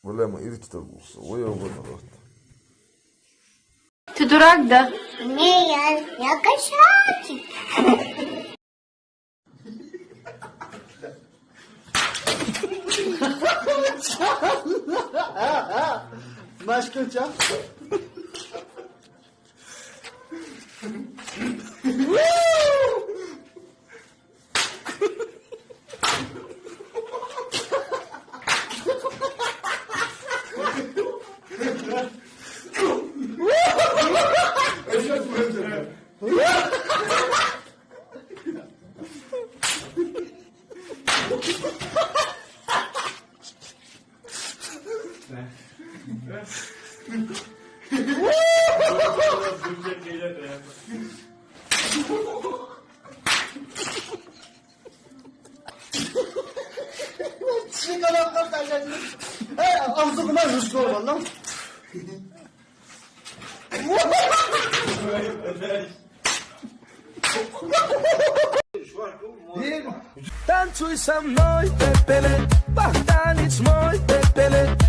Валя, мы ирти торгуса. Ой, я угодно. Ты дурак, да? Не, я кошачик. Başka uçak. Çıkalım kaptan. Ağzımdan hızlı ol lan. Tancuj sa mnou, pepele, pachtánič môj, pepele.